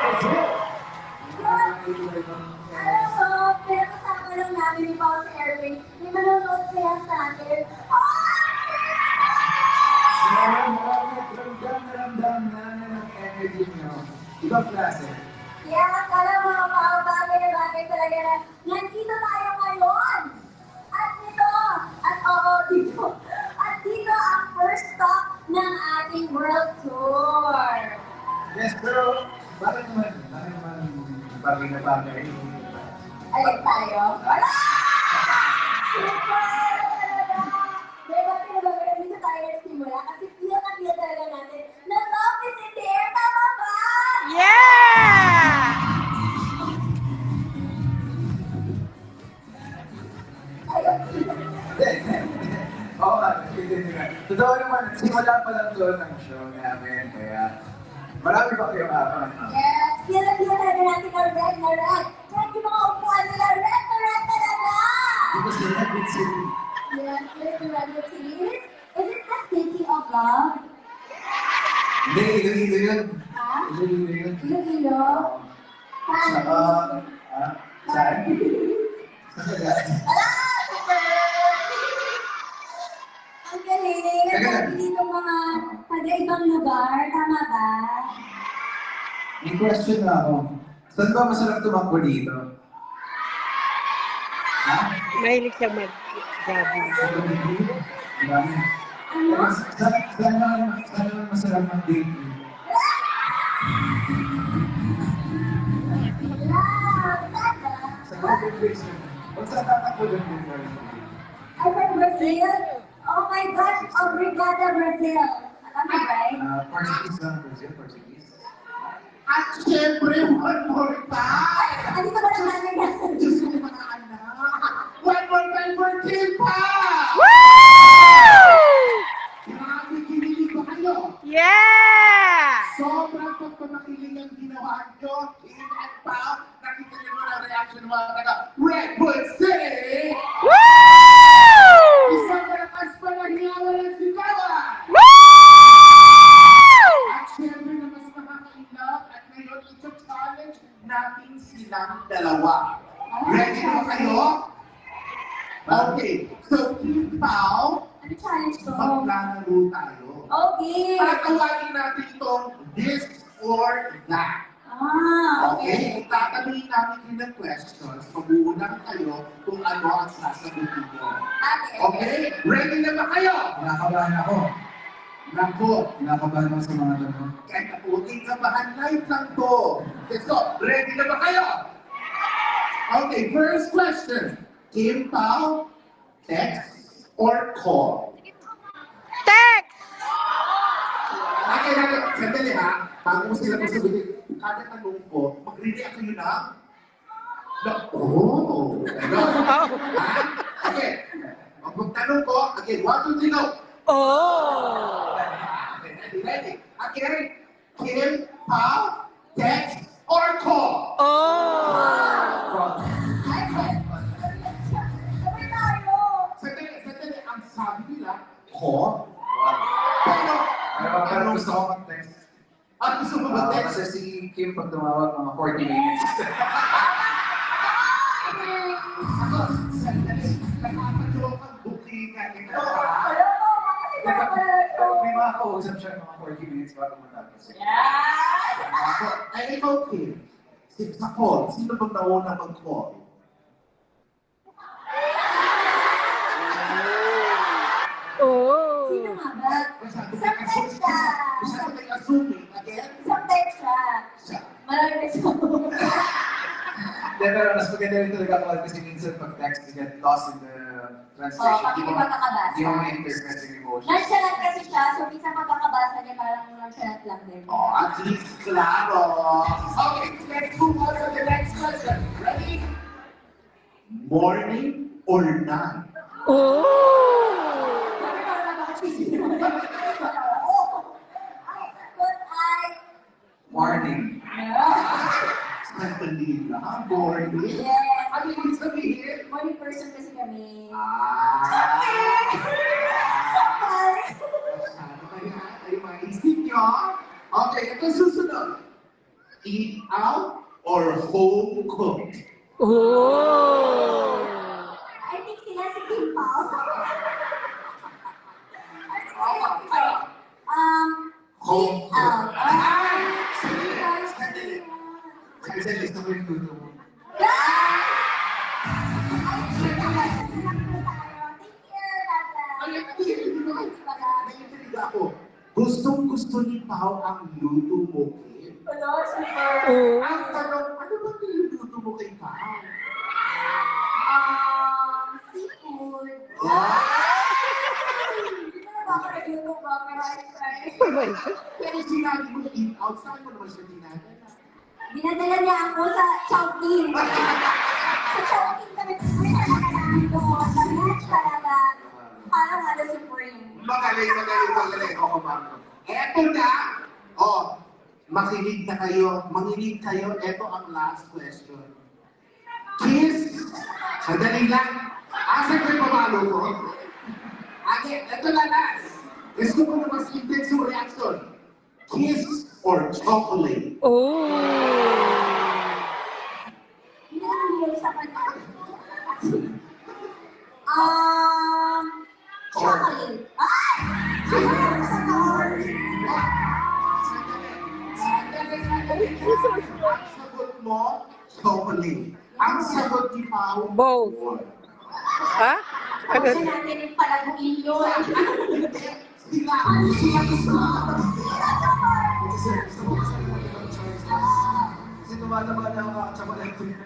Alam mo, pinakasama lang namin ni Paul sa airway. May manonood kaya sa atin. Ramdam na ng energy nyo. Ibang klase. Kaya alam mo, Paul, bagay na bagay talaga na nandito tayo ngayon. At dito, at dito ang first stop ng ating world tour. Yes, pero bakit naman bagay na bagay? Alin tayo? Wala! Super! Talaga! Diba, pinabagay dito tayo nagsimula kasi feel talaga natin na love is in the air. Tama ba? Yeah! Oo nga, totoo naman, simula pa lang doon ang show namin, kaya marami pa kayo kapag. Yes, feel talaga natin na red na red. Check yung mga upuan nila, red na red talaga! Dito sa Redwood City. Yes, red na red series. Is it the city of love? Hindi, Iloilo yun. Ha? Iloilo yun. Iloilo? Saan? Saan? Saan? Wala! Super! Ang galing. Ang dito mga taga-ibang lugar. Tama ba? May question na ako. Saan ba masarap tumakbo dito? Ha? Mahilig siyang mag-gabi. Sa Pilipinas? Marami. Ano? Saan naman masarap mag-date? Wala! Sana! Sa Golden Place. Kung saan tatakbo doon dito? Ay, from Brazil? Oh my gosh! Obrigada, Brazil! Alam mo, right? Portuguese lang, Brazil, Portuguese. At syempre, one more time! Ano ka ba naman na Diyos ko mga anak! One more time for Kimpa! Grabe, kinilig ba kayo? Yeah! Sobrang pagpamakilig ang ginawa nyo. Kim at Pao, nakita nyo na ang reaction ng mga taga Redwood City! Isang malakas pa na hiyawan at sigawan! At syempre na mas nakaka-inlove at ngayon ito-challenge natin silang dalawa. Ready na kayo? Okay, so Kim Pao, Ano challenge ko? maglalaro tayo. Okay! Tatawagin natin itong this or that. Okay? Tatanungin namin yun ng questions. Pag-uunan kayo kung ano ang sasagutin nyo. Okay? Ready na ba kayo? Kinakabahan ako. Nako, Kinakabahan ako sa mga tanong. kahit aputing kabahan, live lang to. Okay, so, ready na ba kayo? Okay, first question. Kim Pao, text or call? Text! Okay, sandali ha. Bago mo sila masagutin, kada tanong ko, mag-react kayo na, oh! Ha? Okay. Pag tanong ko, again, 1, 2, 3, go! Oh! Okay, ready? Okay, Kim, Pao, text, or call? Oh! Sandali, ang sabi nila, call? Pero, Pero gusto ko mag-text. gusto mo ba text? Kasi si Kim pag tumawag mga 40 minutes. Ako, sandali, nakapag-joke ang bookingan nila. May mga kausap siya mga 40 minutes bago matapos. Ako, ay ikaw, Kim. Sa call, sino bang nauna mag-call? Oh! Sino nga ba? Masyado Isang text siya. Masyado may assuming. Again, Isang text siya. siya. Marami na siya. Hindi, pero mas maganda rin talaga ako kasi minsan pag-text, you get lost in the translation. Pag hindi magkakabasa. Hindi mo ma-interpret yung emotions. Nonchalant kasi siya, so minsan pagkakabasa niya parang nonchalant lang din. Oh, at least, klaro. Okay, let's move on to the next question. Ready? Morning or night? Oh! Sabi ko na baka cheesy. Ang sagot ay... Morning. Sandali lang, morning. Yes. Ano yung sabihin? Morning person kasi kami. Masyado kaya, ay maisip nyo. Okay, ito susunod. eat out or home cooked? Oh. I think sila si Kim Pao. Home Eat out. Sandali. Kasi gusto ko yung luto mo. Naiintriga ako. Gustong-gusto ni Pao ang luto mo, Kim. Oh. Ang tanong, ano ba niluluto mo kay Pao? Seafood. Ah! Hindi na naman ako nagluto ba, pero I try. Oh my God. Pero sinabi mo eat out, saan mo naman siya dinadala? Dinadala niya ako sa Chowking. Sa Chowking kami. May nakakalaman doon. Sa match talaga. Parang ano supreme. Magaling. O, kumako. Eto na. O, makinig kayo. Eto ang last question. Kiss. Sandali lang. Asan ko yung pamalo ko? Ate, eto na last. Gusto ko na mas intense yung reaction. Kiss or chocolate? Oh. Hindi na naman sa kanya. Chocolate. Ay! Ang sagot mo, chocolate. Ang sagot ni Pao, Both. Ha? Ano? Kasi natin yung palaguin yun. Sila. Kasi tumatama na ako chocolate ko yun.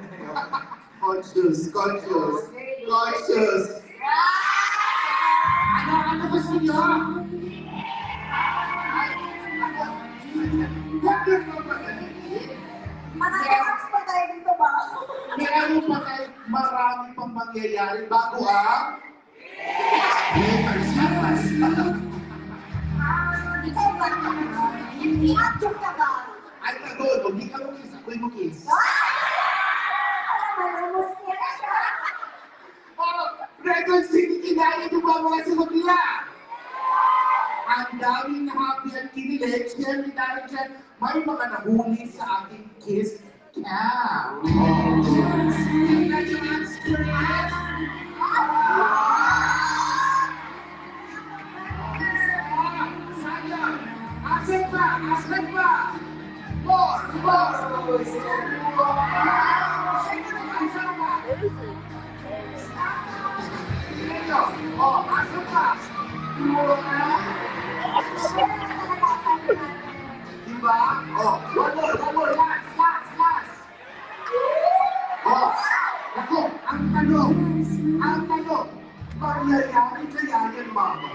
Conscious. Ano gusto niyo? Huwag na mamadali. Managakas pa tayo dito ba? Meron pa kayo marami pang mangyayari bago ang Papers. Ikaw ba? Hindi actor ka ba? Ay, nagod. Huwag di ka mo kiss. Ako'y mo kiss. Malamos niya siya. Oh, Record City, kinain niyo ba mga sagot nila? Ang daming happy at kinilig. Siyempre dahil dyan, may mga nahuli sa ating kiss cam. Tingnan niyo ang screen. Sayang. Asan ba? More. Asan ba? Ito. Oh, asan ba? Diba? Oh, one more. Last. Oh, ako, ang tanong, mangyayari kaya yan, mama?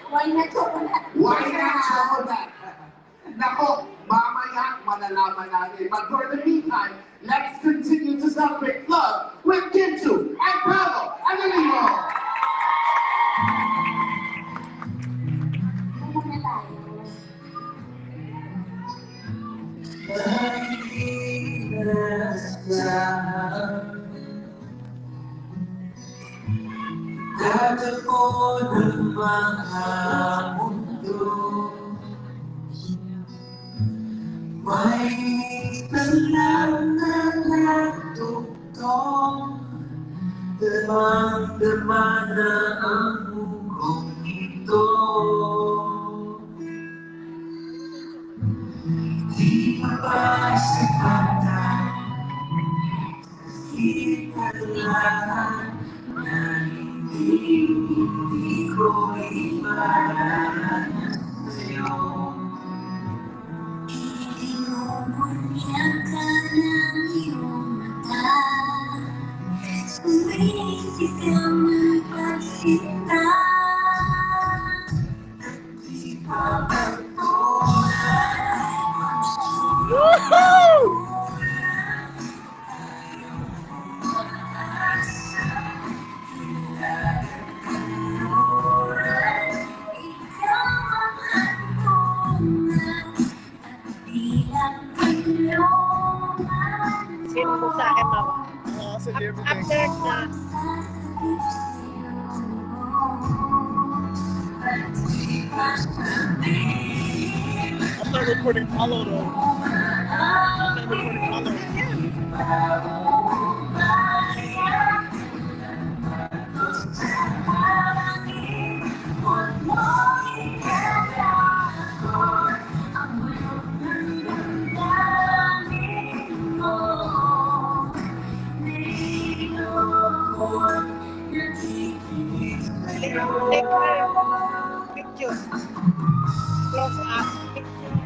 Why not chocolate? Why not chocolate? Nako, mamaya malalaman natin. But for the meantime, let's continue to celebrate love with Kintu and Pablo Analino. Muna tayo. Dadapo ng mga mundo, may talang na natugtong, damang-dama na ang mukong ito. Di pa ba sapat di kailangan na hindi ko iparaan sa'yo. Inumunyan ka ng iyong mata. Sumisip ka magpagsinta. At di pa ba ito Woohoo! Sino mo sa akin, mama? After na. di pa After recording Hollow though. After recording Hollow. Picture. Close up picture.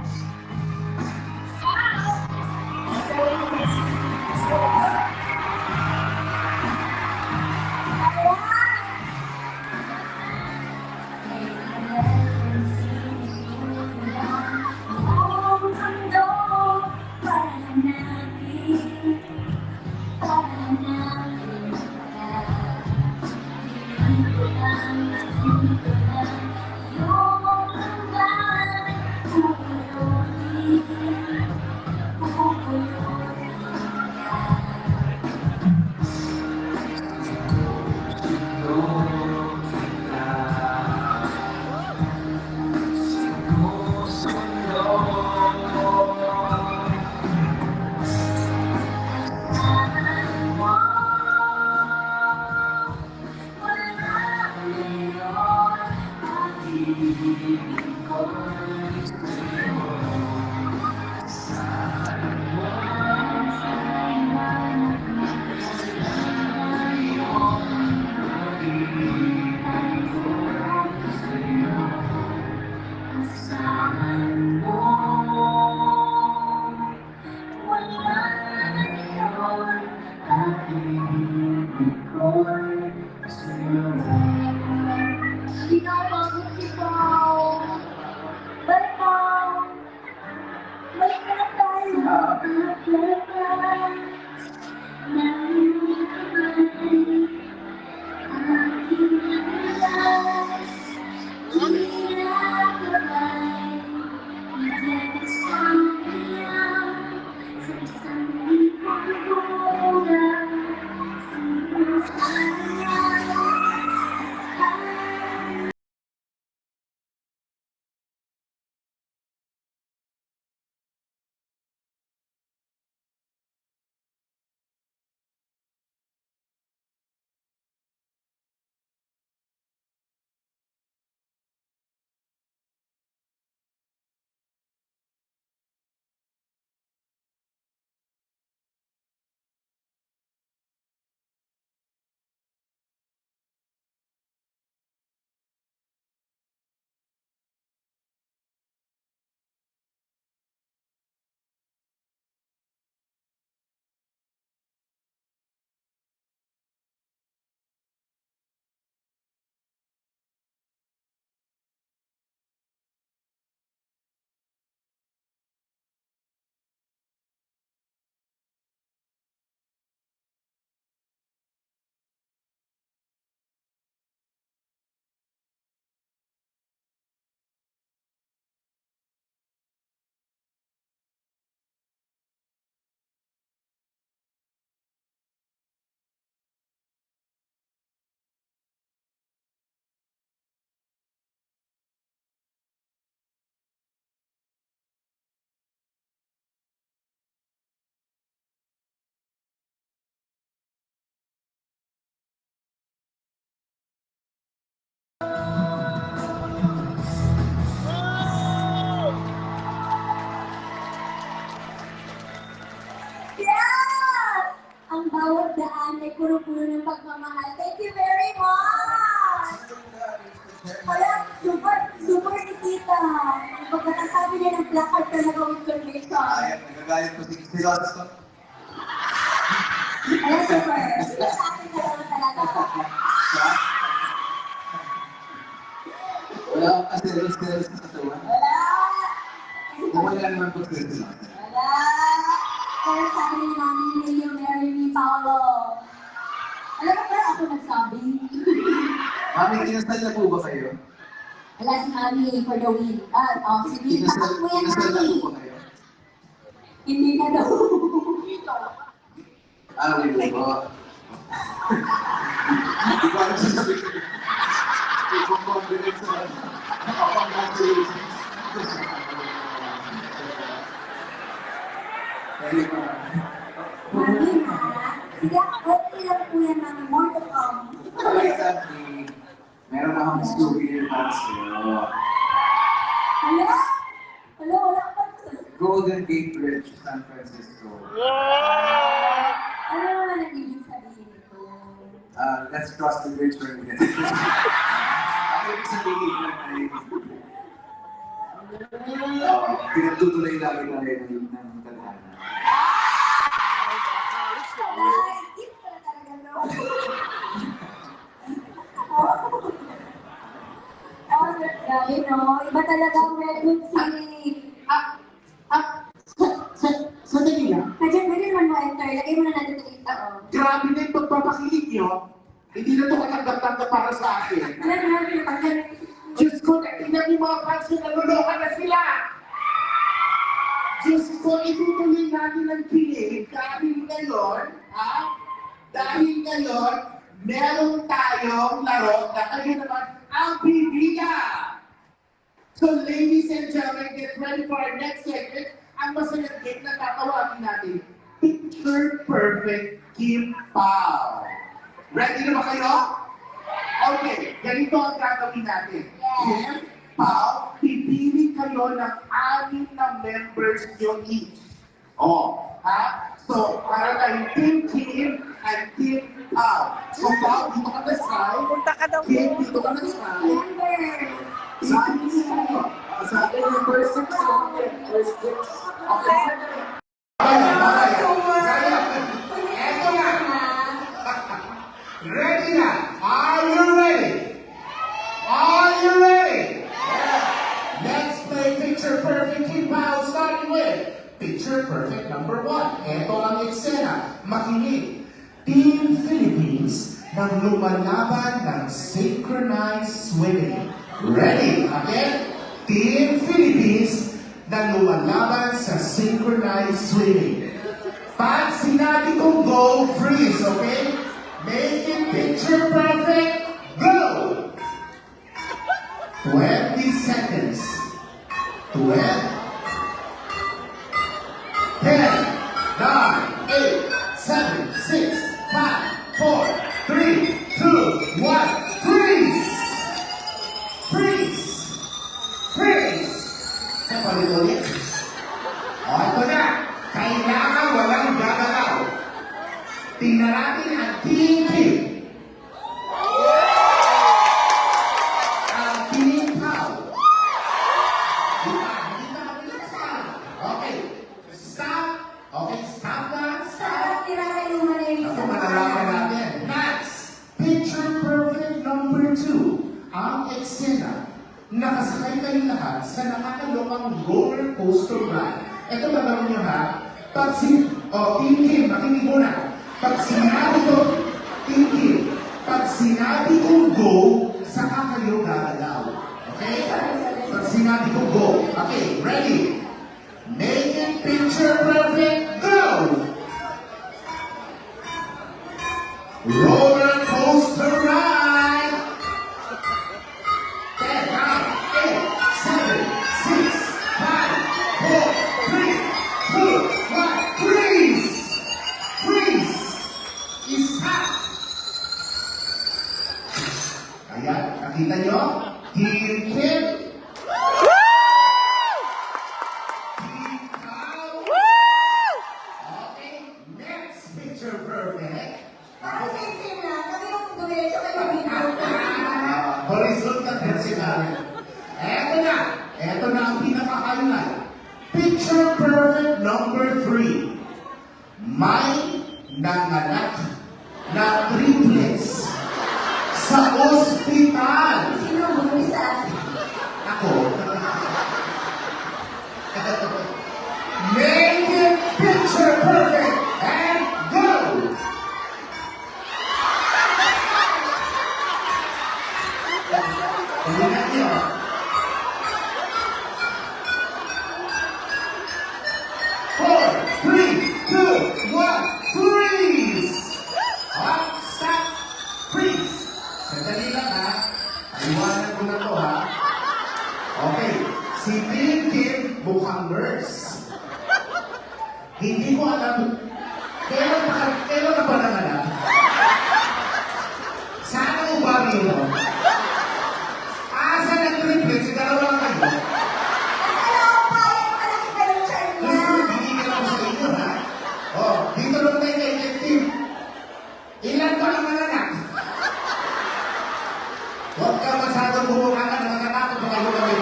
Yes! Ang bawat daan ay puro-puro ng pagmamahal. Thank you very much! Kaya, super ni Tita. Pagkakasabi niya ng placard talaga with conviction. Ay, nagagalit ko si Lods ko. Kaya super. Sila sa akin talaga. Wala akong kaselos-selos sa katawan. Wala! Wala naman po sila. Wala! Kaya sabi ni Mami, may you marry me, Paolo. Alam mo, pero ako nagsabi. Mami, kinasal na po ba kayo? Wala si Mami for the win. Sige, tapak mo yan, Kinasal na Mami. po ba kayo? Hindi na daw. Wala po. Ikaw ang sasabihin. Ikaw ang confidence sa congratulations. Pwede pa. Mami ha? Sige, okay lang po yan, mami. More to come. Okay, Sandy. Meron akong souvenir para sa'yo. Hala? Hala, wala ka pa. Golden Gate Bridge, San Francisco. Ano naman ang ibig sabihin nito? Let's cross the bridge when we get there. Ang ibig sabihin na ay pinagtutuloy lagi tayo ng tadhana. Ay, gift pala talaga, no? Oh, grabe, no? Iba talaga ang Redwood City. Sandali lang. Kadyan, pwede naman mo enter. Lagay mo na natin ito dito. Grabe na yung pagpapakilig nyo. Hindi na ito katanggap-tanggap para sa akin. Wala na, pinapagyan na. Diyos ko, tingnan yung mga fans ko, naluloka na sila! Diyos ko, itutuloy natin ang kilig dahil ngayon, dahil ngayon, meron tayong laro na kayo naman ang pipila! So ladies and gentlemen, get ready for our next segment. Ang masayang game na tatawagin natin, Picture Perfect Kim Pao. Ready na ba kayo? Okay, ganito ang gagawin natin. Kim, Pao, pipili kayo ng 6 na members nyo each. So, para tayong Team Kim and Team Pao. So, Pao, dito ka na side. Kim, dito ka na side. Sa akin sa akin yung first 6. Okay. Eto na. Ready na? Are you ready? Are you ready? Let's play Picture Perfect Kim Pao, starting with Picture Perfect number 1. Ito ang eksena. Makinig. Team Philippines nang lumalaban ng synchronized swimming. Ready? Again? Team Philippines nang lumalaban sa synchronized swimming. Pag sinabi kong go, freeze, okay? Make it picture perfect, go! 20 seconds. 12, 10, 9, 8, 7, 6, 5, 4, 3, 2, 1, freeze! Freeze! Freeze! Sa palit-ulit. O, ito na. Kailangan walang gagalaw. Tingnan natin ang Team Kim. Ang Team Pao. Hindi na mabilis pa. Okay. Stop. Okay, stop na. Stop. Ito malalaman natin. Next. Picture Perfect number 2. Ang eksena. Nakasakay kayo lahat sa nakakalokang roller coaster ride. Ito ba nyo ha? Pag Team Kim, makinig muna. Pag sinabi ko, Team Kim, pag sinabi ko go, saka kayo gagalaw. Okay? Pag sinabi ko go. Okay, ready? Make it picture perfect, go! Roller coaster ride! 10, 9, 8, 7, 6, 5, 4, 3, 2, 1, freeze! Freeze! Stop! Ayan, nakita nyo? Team Kim. Team Pao. Okay, next picture perfect. Horizontal vertical. Eto na ang pinaka-highlight. Picture perfect number 3. May nanganak na triplets sa ospital. Sino mo isa? Ako. Make it picture perfect and go! Tingnan niyo. 4, 3, 2, 1, freeze! Stop! Freeze! Sandali lang ha. Iwanan ko na to ha. Si Kim Kim mukhang nurse. Hindi ko alam, kailan na ba nanganak? Saan ang uwari mo? Asa nag-triplet? Si dalawa lang kayo. Alam ko pa, malaki pa yung charm niya. Gusto mo, bigyan ako sa inyo, ha? Oh, dito lang tayo kay Kim. Ilan pa ang nanganak? Huwag ka masyadong bumukangan na nakatakot na kayo kami.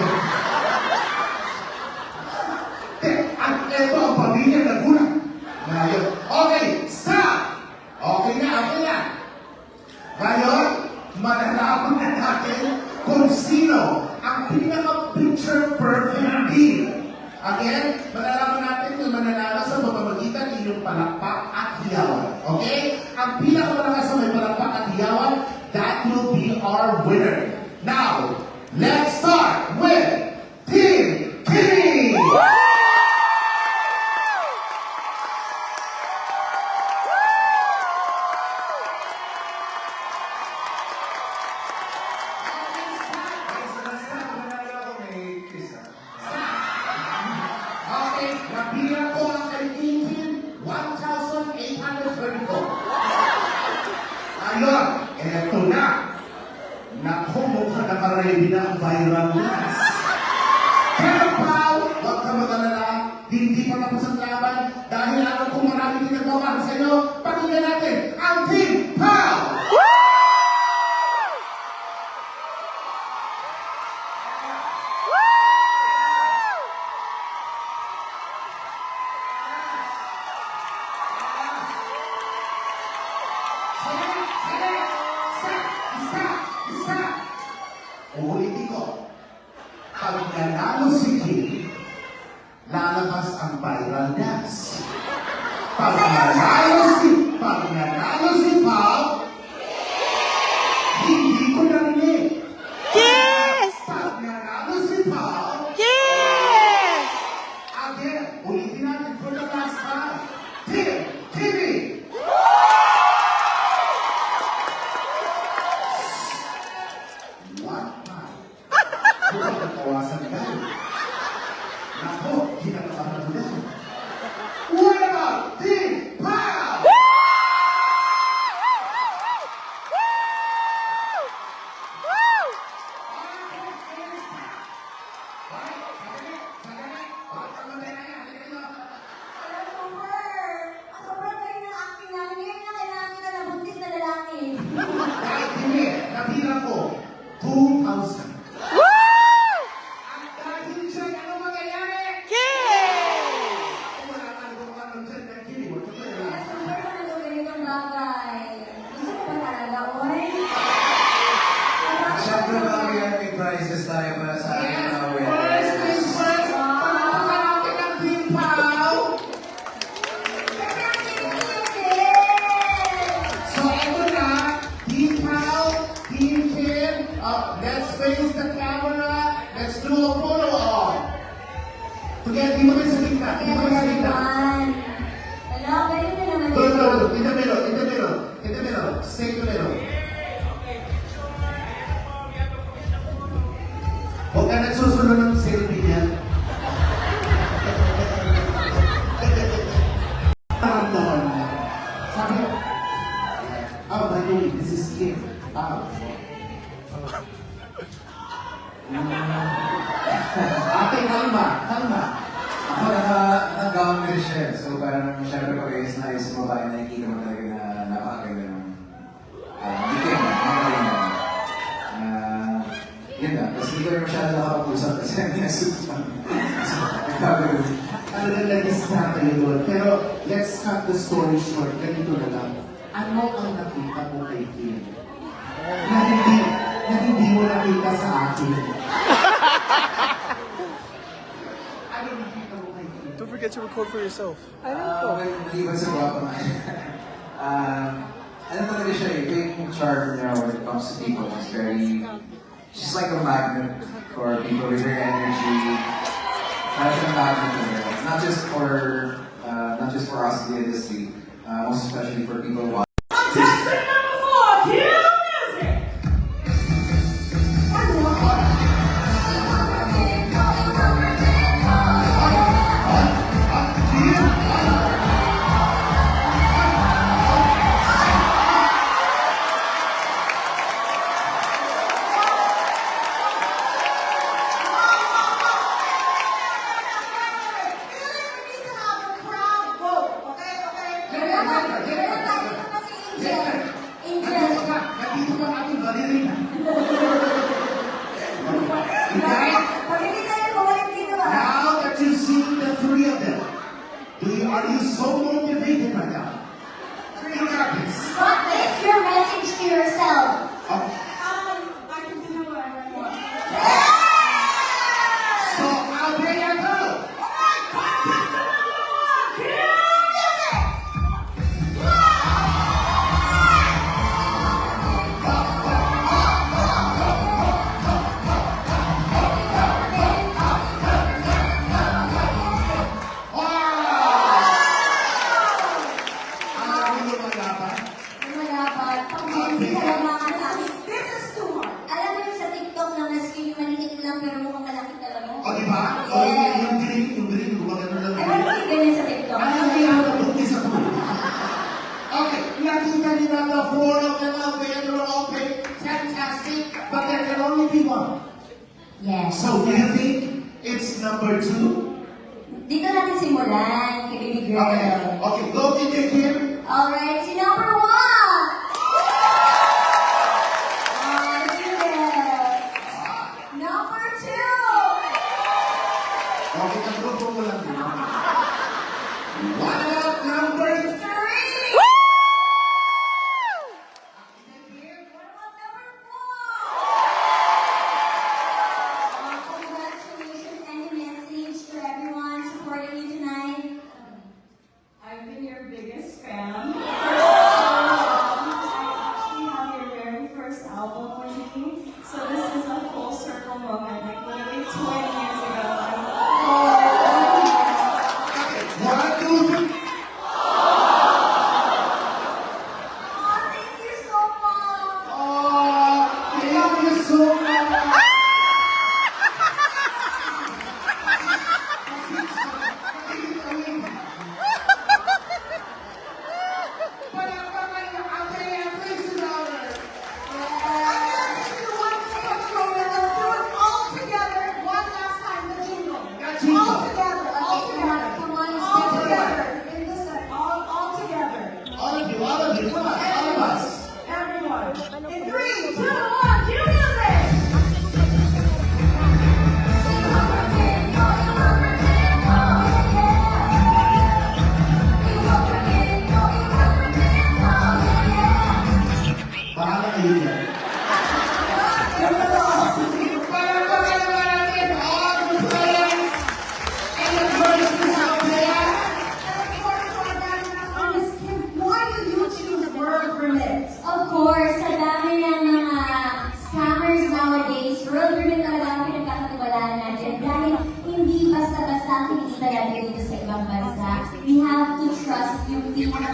At ito ang pamilya na gulang. Ngayon, okay, stop! Okay na. Ngayon, malalaman na natin kung sino ang pinaka-picture perfect deal. Again, malalaman natin kung mananalo sa pamamagitan ng inyong palakpak at hiyawan. Okay? Ang pinakamalakas sa may palakpak at hiyawan, that will be our winner. Now, let's start with Team Kitty! Okay, nabilang ko ang kay Team Kim, 1,834. Ayun, eto na. Naku, mukhang nakaready na ang viral dance. Pero Pao, huwag ka mag-alala, hindi pa tapos ang laban dahil alam kong marami din nagmamahal sa inyo. Pakinggan natin ang Team Pao! Stop! Uulitin ko. Pag nanalo si Kim, lalabas ang viral dance. Pag nanalo si Pao, hindi ko narinig. Kiss! Pag nanalo si Pao, Kiss! again, ulitin natin for the last time. Team Kimmy! What man? Bukan kawasan kayo. Nako, kinakabahan mo yan. What about Team Pao? Alam, sobrang galing ng acting namin. Ngayon na kailangan kita na buntis na lalaki. Kahit hindi, nabilang ko, 2,000. Woo! Ang dahil dyan, ano mangyayari? Kiss! Wala ka nagpapakaroon dyan, dahil hindi mo, ito Kaya lang. super naman yung ganitong bagay. Gusto ko ba talaga, oy? Siyempre bagay yan, may prizes tayo para sa ating Yes, mga first things winners. first, palakpakan natin ang Team Pao. So ito na, Team Pao, Team Kim, let's face the camera, let's do a photo op. Together, di mo rin sa gitna, di mo rin sa gitna. Hello, galing na naman No, ito. in the middle, stay in the middle. Huwag ka nagsusunod ng selfie niya. Tarantahan. Sabi, oh, by the way, this is Kim. Ate, kalma. Ako naka-gown din siya. So parang syempre pag ayos na ayos mo babae, nakikita mo talaga na napakaganda ng ikim, magaling na. Yun na. Tapos hindi ko rin masyado nakapag-usap kasi hindi nasuot pa. So, nagkagano. Ano na nagis na kayo doon. Pero let's cut the story short. Ganito na lang. Ano ang nakita mo kay Kim? Na hindi mo nakita sa akin. Ano nakita mo kay Kim? Don't forget to record for yourself. Maliban sa guwapo nga. Ano talaga siya eh, yung charm niya when it comes to people. She's like a magnet for people with her energy. Parang siyang magnet to her. Not just for us in the industry, most especially for people who Contestant number 4, cue the music! yung green, gumagano lang. Ay, bakit ganyan sa TikTok? Okay, nakita nila na 4 of them out there, they're all paid, fantastic, but there can only be one. Yes. So, do you think it's number 2? Dito natin simulan, kay baby girl. Okay, go to the Kim. Alright, si number 1! Yes! Number 2! Okay, ang grupo mo lang din. What up, number 3? 3! What about number 4? Congratulations and a message to everyone supporting you tonight. I've been your biggest fan. I actually have your very first album with me, so this is a full circle moment. Like literally 20 years ago, One, two, three. Oh, thank you so much! Oh, thank you so much. All of you, come on, all of us. everyone. In 3, 2, 1, cue music! Bahala kayo dyan. Palakpakan naman natin all the players and the persons out there. Why did you choose World Remit? Of course, sa dami ng mga scammers nowadays, World Remit talaga ang pinagkakatiwalaan natin dahil hindi basta-basta ang kinikita natin dito sa ibang bansa. We have to trust yung pinaka